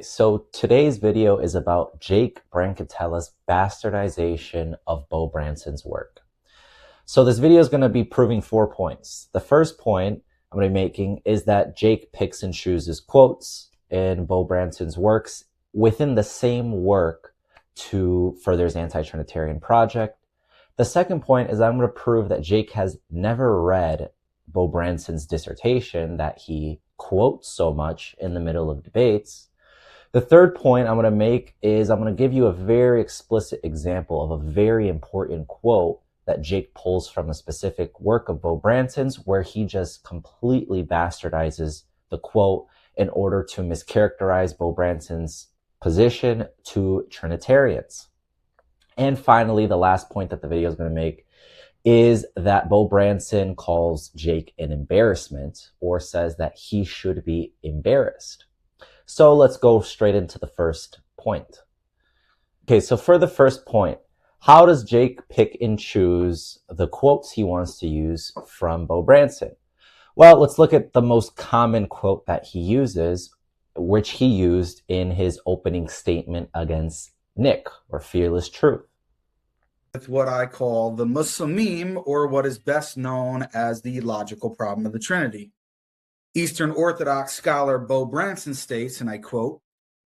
So today's video is about Jake Brancatella's bastardization of Beau Branson's work. So this video is going to be proving 4 points. The first point I'm going to be making is that Jake picks and chooses quotes in Beau Branson's works within the same work to further his anti-Trinitarian project. The second point is I'm going to prove that Jake has never read Beau Branson's dissertation that he quotes so much in the middle of debates. The third point I'm going to make is I'm going to give you a very explicit example of a very important quote that Jake pulls from a specific work of Beau Branson's, where he just completely bastardizes the quote in order to mischaracterize Beau Branson's position to Trinitarians. And finally, the last point that the video is going to make is that Beau Branson calls Jake an embarrassment, or says that he should be embarrassed. So let's go straight into the first point. Okay, so for the first point, how does Jake pick and choose the quotes he wants to use from Beau Branson? Well, let's look at the most common quote that he uses, which he used in his opening statement against Nick, or Fearless Truth. With what I call the Muslimim, or what is best known as the logical problem of the Trinity. Eastern Orthodox scholar Beau Branson states, and I quote,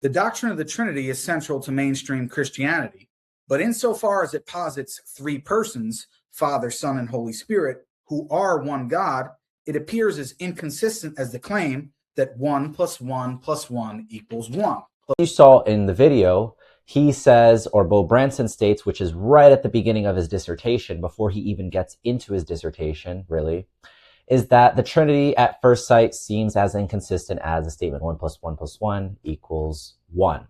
"The doctrine of the Trinity is central to mainstream Christianity, but insofar as it posits three persons, Father, Son, and Holy Spirit, who are one God, it appears as inconsistent as the claim that 1 + 1 + 1 = 1. You saw in the video, he says, or Beau Branson states, which is right at the beginning of his dissertation, before he even gets into his dissertation, really, is that the Trinity at first sight seems as inconsistent as the statement 1 + 1 + 1 = 1,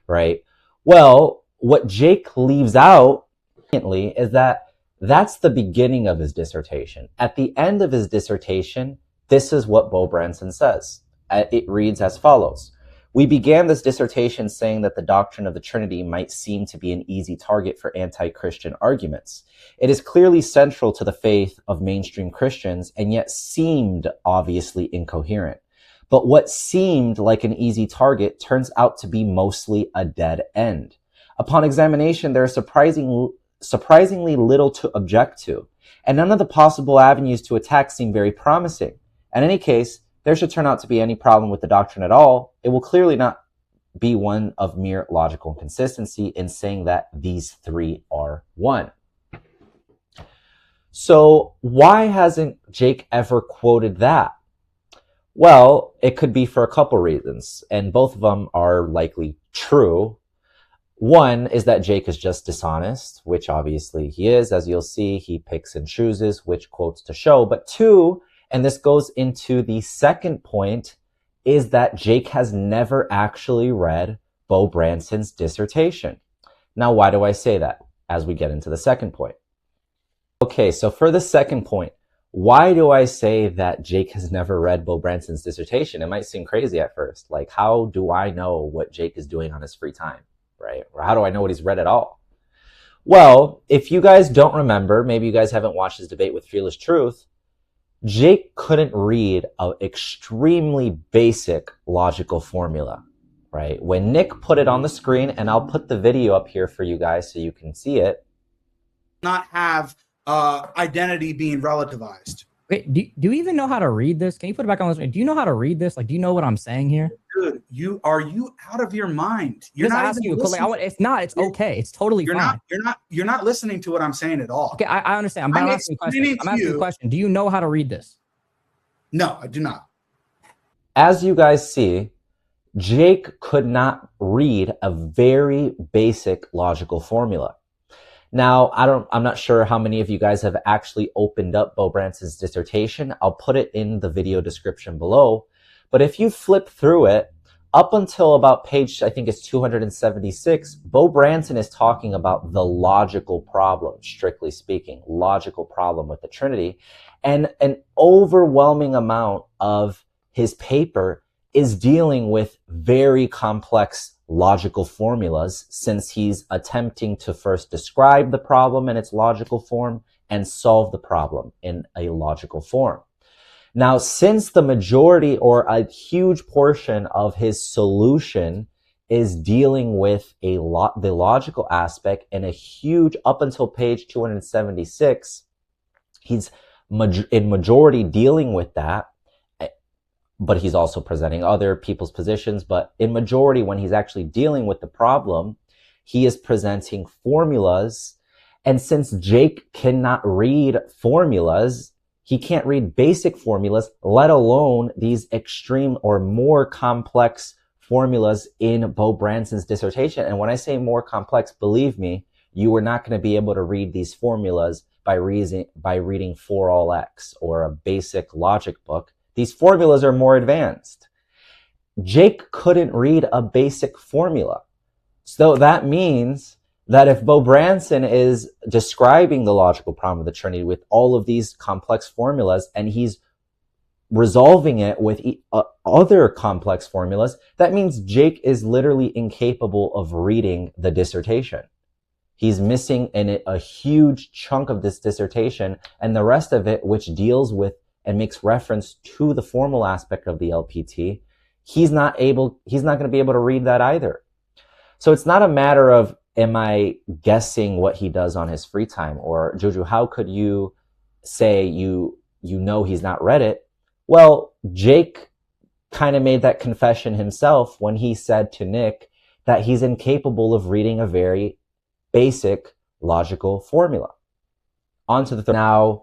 right? Well, what Jake leaves out is that that's the beginning of his dissertation. At the end of his dissertation, this is what Beau Branson says. It reads as follows. "We began this dissertation saying that the doctrine of the Trinity might seem to be an easy target for anti-Christian arguments. It is clearly central to the faith of mainstream Christians and yet seemed obviously incoherent. But what seemed like an easy target turns out to be mostly a dead end. Upon examination, there is surprisingly little to object to, and none of the possible avenues to attack seem very promising. In any case, there should turn out to be any problem with the doctrine at all, it will clearly not be one of mere logical inconsistency in saying that these three are one." So why hasn't Jake ever quoted that? Well, it could be for a couple reasons, and both of them are likely true. One is that Jake is just dishonest, which obviously he is. As you'll see, he picks and chooses which quotes to show. But two, and this goes into the second point, is that Jake has never actually read Beau Branson's dissertation. Now, why do I say that as we get into the second point? Okay, so for the second point, why do I say that Jake has never read Beau Branson's dissertation? It might seem crazy at first. Like, how do I know what Jake is doing on his free time, right? Or how do I know what he's read at all? Well, if you guys don't remember, maybe you guys haven't watched his debate with Fearless Truth, Jake couldn't read an extremely basic logical formula, right? When Nick put it on the screen, and I'll put the video up here for you guys so you can see it. Not have identity being relativized. Wait, do you even know how to read this? Can you put it back on the screen? Do you know how to read this? Like, do you know what I'm saying here? Dude, are you out of your mind? You're not asking you. Like, it's not. It's okay. It's totally fine. You're not listening to what I'm saying at all. Okay, I understand. I'm asking you a question. Do you know how to read this? No, I do not. As you guys see, Jake could not read a very basic logical formula. Now, I'm not sure how many of you guys have actually opened up Beau Branson's dissertation. I'll put it in the video description below. But if you flip through it, up until about page, I think it's 276, Beau Branson is talking about the logical problem, strictly speaking, logical problem with the Trinity. And an overwhelming amount of his paper is dealing with very complex logical formulas, since he's attempting to first describe the problem in its logical form and solve the problem in a logical form. Now, since the majority or a huge portion of his solution is dealing with the logical aspect, and a huge, up until page 276, he's in majority dealing with that, but he's also presenting other people's positions. But in majority, when he's actually dealing with the problem, he is presenting formulas. And since Jake cannot read formulas, he can't read basic formulas, let alone these extreme or more complex formulas in Beau Branson's dissertation. And when I say more complex, believe me, you are not going to be able to read these formulas by reading For All X or a basic logic book. These formulas are more advanced. Jake couldn't read a basic formula. So that means that if Beau Branson is describing the logical problem of the Trinity with all of these complex formulas, and he's resolving it with other complex formulas, that means Jake is literally incapable of reading the dissertation. He's missing a huge chunk of this dissertation, and the rest of it, which deals with and makes reference to the formal aspect of the LPT, he's not going to be able to read that either. So it's not a matter of, am I guessing what he does on his free time? Or, Juju, how could you say you know he's not read it? Well, Jake kind of made that confession himself when he said to Nick that he's incapable of reading a very basic logical formula. On to the third. Now,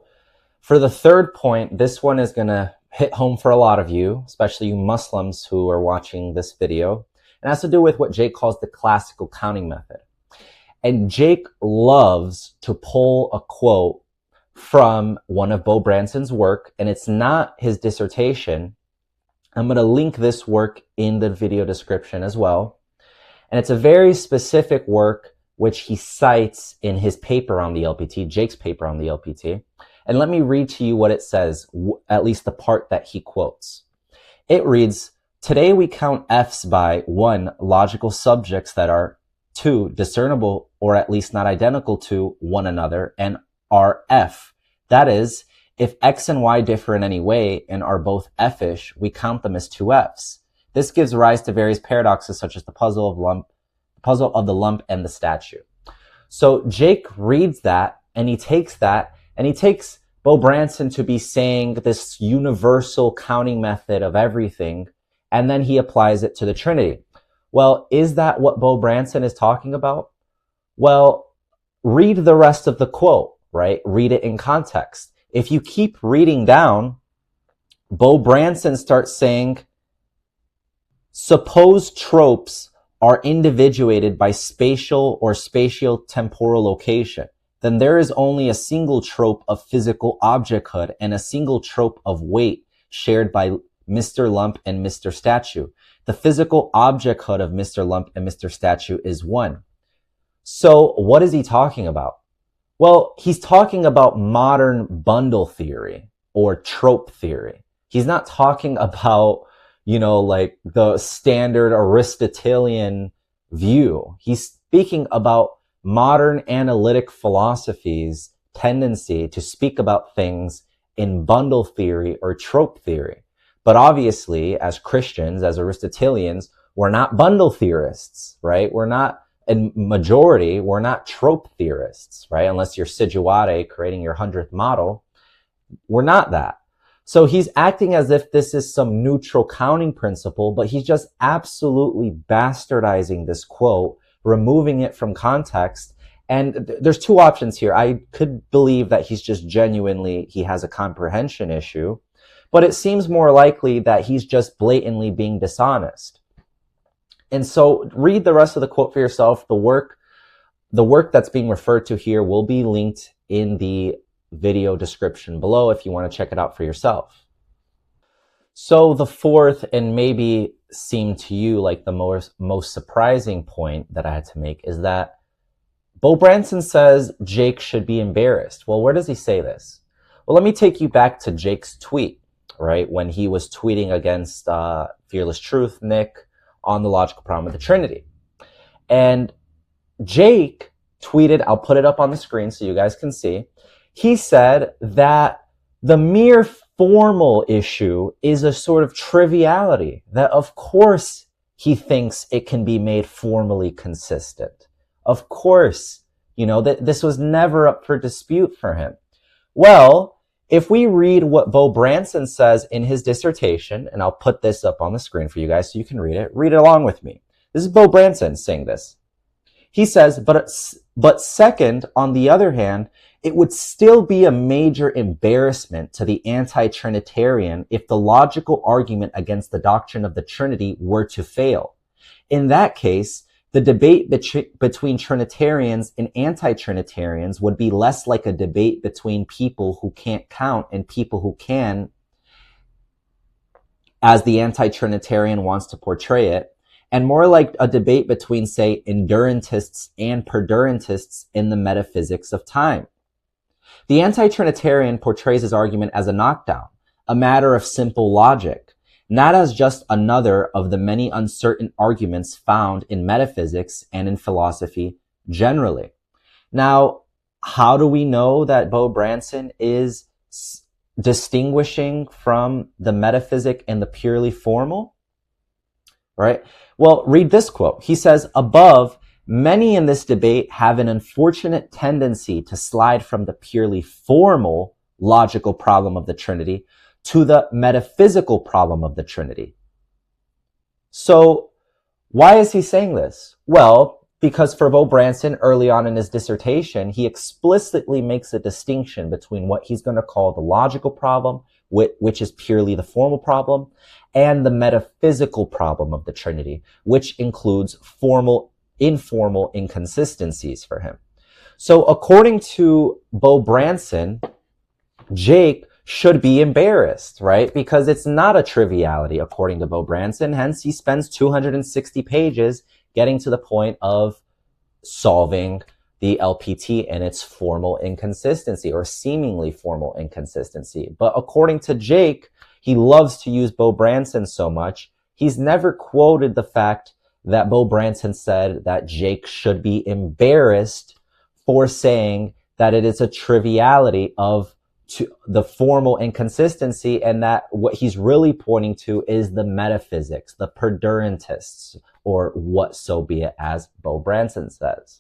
for the third point, this one is going to hit home for a lot of you, especially you Muslims who are watching this video. It has to do with what Jake calls the classical counting method. And Jake loves to pull a quote from one of Beau Branson's work, and it's not his dissertation. I'm going to link this work in the video description as well. And it's a very specific work which he cites in his paper on the LPT, Jake's paper on the LPT. And let me read to you what it says, at least the part that he quotes. It reads, "Today we count Fs by 1, logical subjects that are 2, discernible or at least not identical to one another, and are F. That is, if X and Y differ in any way and are both F-ish, we count them as 2 Fs. This gives rise to various paradoxes such as the puzzle of the lump and the statue." So Jake reads that, and he takes that, and he takes Beau Branson to be saying this universal counting method of everything, and then he applies it to the Trinity. Well, is that what Beau Branson is talking about? Well, read the rest of the quote, right? Read it in context. If you keep reading down, Beau Branson starts saying, suppose tropes are individuated by spatial or spatio-temporal location, then there is only a single trope of physical objecthood and a single trope of weight shared by Mr. Lump and Mr. Statue. The physical objecthood of Mr. Lump and Mr. Statue is 1. So what is he talking about? Well, he's talking about modern bundle theory or trope theory. He's not talking about, like the standard Aristotelian view. He's speaking about modern analytic philosophy's tendency to speak about things in bundle theory or trope theory. But obviously, as Christians, as Aristotelians, we're not bundle theorists, right? We're not, in majority, we're not trope theorists, right? Unless you're Sijuwade creating your 100th model. We're not that. So he's acting as if this is some neutral counting principle, but he's just absolutely bastardizing this quote, removing it from context. And there's 2 options here. I could believe that he's just he has a comprehension issue, but it seems more likely that he's just blatantly being dishonest. And so read the rest of the quote for yourself. The work that's being referred to here will be linked in the video description below if you want to check it out for yourself. So the fourth, and maybe seem to you like the most surprising point that I had to make, is that Beau Branson says Jake should be embarrassed. Well, where does he say this? Well, let me take you back to Jake's tweet, right? When he was tweeting against Fearless Truth, Nick, on the logical problem of the Trinity. And Jake tweeted, I'll put it up on the screen so you guys can see. He said that the mere formal issue is a sort of triviality that, of course, he thinks it can be made formally consistent. Of course, that this was never up for dispute for him. Well, if we read what Beau Branson says in his dissertation, and I'll put this up on the screen for you guys so you can read it along with me. This is Beau Branson saying this. He says, but second, on the other hand, it would still be a major embarrassment to the anti-Trinitarian if the logical argument against the doctrine of the Trinity were to fail. In that case, the debate between Trinitarians and anti-Trinitarians would be less like a debate between people who can't count and people who can, as the anti-Trinitarian wants to portray it, and more like a debate between, say, endurantists and perdurantists in the metaphysics of time. The anti-Trinitarian portrays his argument as a knockdown, a matter of simple logic, not as just another of the many uncertain arguments found in metaphysics and in philosophy generally. Now, how do we know that Beau Branson is distinguishing from the metaphysic and the purely formal? Right? Well, read this quote. He says, above, many in this debate have an unfortunate tendency to slide from the purely formal logical problem of the Trinity to the metaphysical problem of the Trinity. So, why is he saying this? Well, because for Beau Branson, early on in his dissertation, he explicitly makes a distinction between what he's going to call the logical problem, which is purely the formal problem, and the metaphysical problem of the Trinity, which includes formal, informal inconsistencies for him. So according to Beau Branson, Jake should be embarrassed, right? Because it's not a triviality, according to Beau Branson. Hence, he spends 260 pages getting to the point of solving the LPT and its formal inconsistency, or seemingly formal inconsistency. But according to Jake, he loves to use Beau Branson so much, he's never quoted the fact that Beau Branson said that Jake should be embarrassed for saying that it is a triviality of the formal inconsistency, and that what he's really pointing to is the metaphysics, the perdurantists, or what so be it, as Beau Branson says.